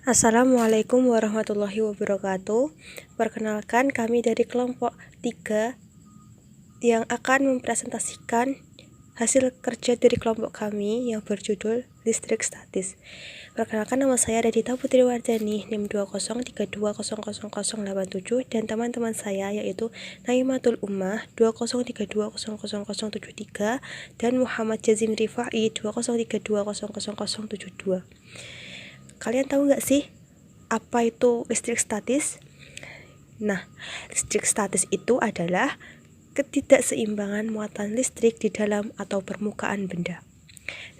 Assalamualaikum warahmatullahi wabarakatuh. Perkenalkan, kami dari kelompok 3 yang akan mempresentasikan hasil kerja dari kelompok kami yang berjudul Listrik Statis. Perkenalkan, nama saya Radita Putri Wardani, NIM 203200087, dan teman-teman saya yaitu Naimatul Ummah 203200073 dan Muhammad Jazim Rifai 203200072. Kalian tahu nggak sih apa itu listrik statis? Nah, listrik statis itu adalah ketidakseimbangan muatan listrik di dalam atau permukaan benda.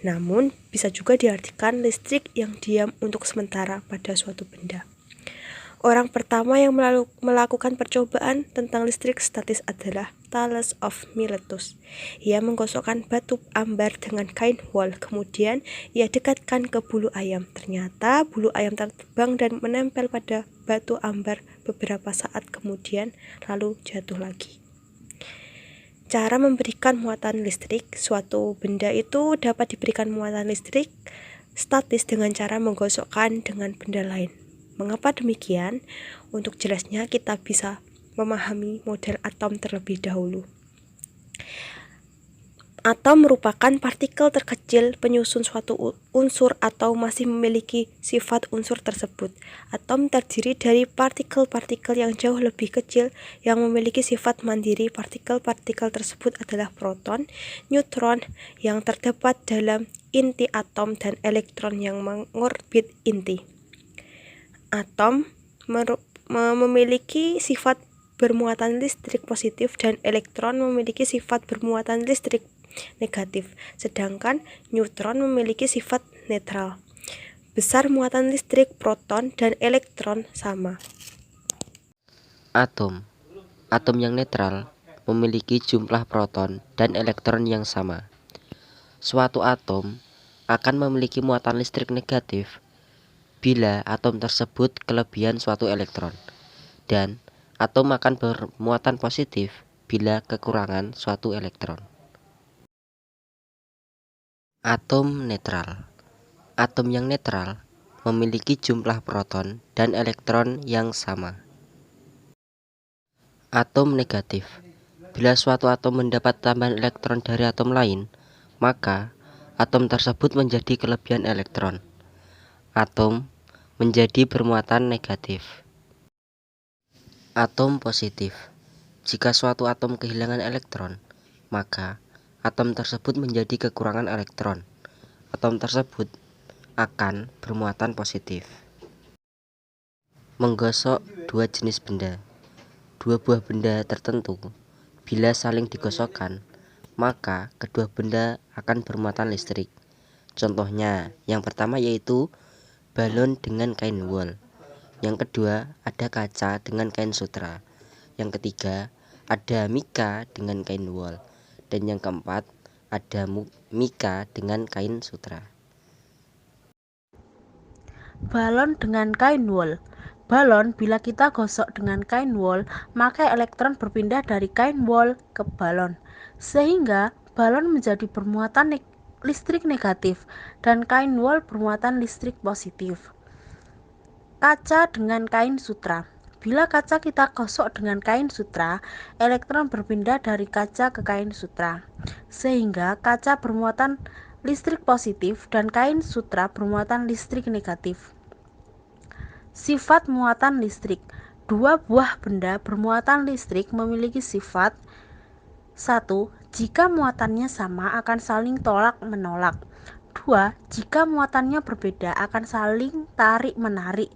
Namun, bisa juga diartikan listrik yang diam untuk sementara pada suatu benda. Orang pertama yang melakukan percobaan tentang listrik statis adalah Thales of Miletus. Ia menggosokkan batu ambar dengan kain wol, kemudian ia dekatkan ke bulu ayam. Ternyata bulu ayam terbang dan menempel pada batu ambar beberapa saat kemudian, lalu jatuh lagi. Cara memberikan muatan listrik. Suatu benda itu dapat diberikan muatan listrik statis dengan cara menggosokkan dengan benda lain. Mengapa demikian? Untuk jelasnya kita bisa memahami model atom terlebih dahulu. Atom merupakan partikel terkecil penyusun suatu unsur atau masih memiliki sifat unsur tersebut. Atom terdiri dari partikel-partikel yang jauh lebih kecil yang memiliki sifat mandiri. Partikel-partikel tersebut adalah proton, neutron yang terdapat dalam inti atom, dan elektron yang mengorbit inti. Atom memiliki sifat bermuatan listrik positif dan elektron memiliki sifat bermuatan listrik negatif, sedangkan neutron memiliki sifat netral. Besar muatan listrik proton dan elektron sama. Atom yang netral memiliki jumlah proton dan elektron yang sama. Suatu atom akan memiliki muatan listrik negatif bila atom tersebut kelebihan suatu elektron, dan atom akan bermuatan positif bila kekurangan suatu elektron. Atom netral. Atom yang netral memiliki jumlah proton dan elektron yang sama. Atom negatif. Bila suatu atom mendapat tambahan elektron dari atom lain, maka atom tersebut menjadi kelebihan elektron. Atom menjadi bermuatan negatif. Atom positif. Jika suatu atom kehilangan elektron, maka atom tersebut menjadi kekurangan elektron. Atom tersebut akan bermuatan positif. Menggosok dua jenis benda. Dua buah benda tertentu, bila saling digosokkan, maka kedua benda akan bermuatan listrik. Contohnya, yang pertama yaitu balon dengan kain wol. Yang kedua ada kaca dengan kain sutra. Yang ketiga ada mika dengan kain wol. Dan yang keempat ada mika dengan kain sutra. Balon dengan kain wol. Balon bila kita gosok dengan kain wol, maka elektron berpindah dari kain wol ke balon, sehingga balon menjadi bermuatan listrik negatif dan kain wol bermuatan listrik positif. Kaca dengan kain sutra. Bila kaca kita gosok dengan kain sutra, elektron berpindah dari kaca ke kain sutra, sehingga kaca bermuatan listrik positif dan kain sutra bermuatan listrik negatif. Sifat muatan listrik. Dua buah benda bermuatan listrik memiliki sifat: 1. Jika muatannya sama akan saling tolak-menolak. 2. Jika muatannya berbeda akan saling tarik-menarik.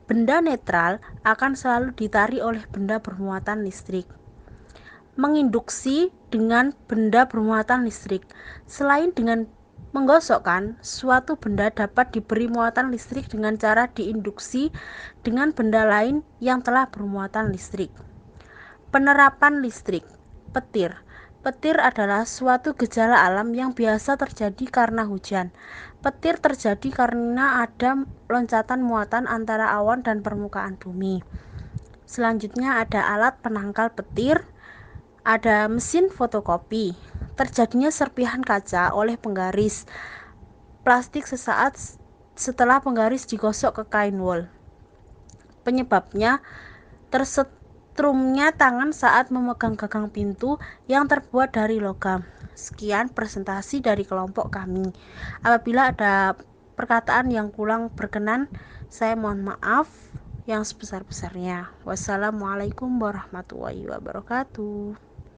Benda netral akan selalu ditarik oleh benda bermuatan listrik. Menginduksi dengan benda bermuatan listrik. Selain dengan menggosokkan, suatu benda dapat diberi muatan listrik dengan cara diinduksi dengan benda lain yang telah bermuatan listrik. Penerapan listrik. Petir. Petir adalah suatu gejala alam yang biasa terjadi karena hujan. Petir terjadi karena ada loncatan muatan antara awan dan permukaan bumi. Selanjutnya ada alat penangkal petir, ada mesin fotokopi. Terjadinya serpihan kaca oleh penggaris plastik sesaat setelah penggaris digosok ke kain wol. Penyebabnya tersetrumnya tangan saat memegang gagang pintu yang terbuat dari logam. Sekian presentasi dari kelompok kami. Apabila ada perkataan yang kurang berkenan, saya mohon maaf yang sebesar-besarnya. Wassalamualaikum warahmatullahi wabarakatuh.